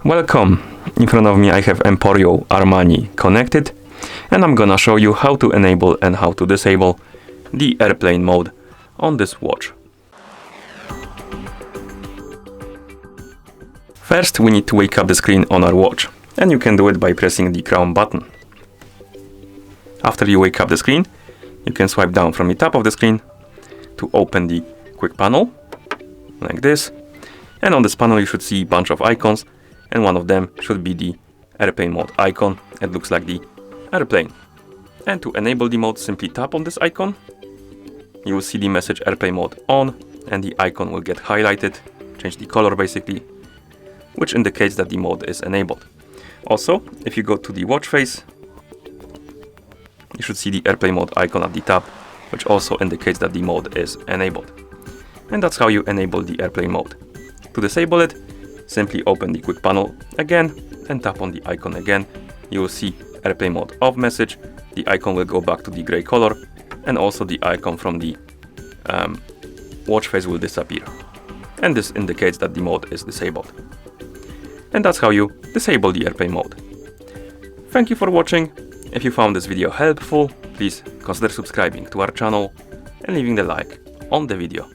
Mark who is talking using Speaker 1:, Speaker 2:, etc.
Speaker 1: Welcome! In front of me I have Emporio Armani Connected, and I'm gonna show you how to enable and how to disable the airplane mode on this watch. First, we need to wake up the screen on our watch, and you can do it by pressing the crown button. After you wake up the screen, you can swipe down from the top of the screen to open the quick panel, like this. And on this panel you should see a bunch of icons, and one of them should be the airplane mode icon. It looks like the airplane. And to enable the mode, simply tap on this icon. You will see the message airplane mode on, and the icon will get highlighted, change the color basically, which indicates that the mode is enabled. Also, if you go to the watch face, you should see the airplane mode icon at the top, which also indicates that the mode is enabled. And that's how you enable the airplane mode. To disable it, simply open the quick panel again and tap on the icon again. You will see airplane mode off message. The icon will go back to the gray color, and also the icon from the watch face will disappear. And this indicates that the mode is disabled. And that's how you disable the airplane mode. Thank you for watching. If you found this video helpful, please consider subscribing to our channel and leaving the like on the video.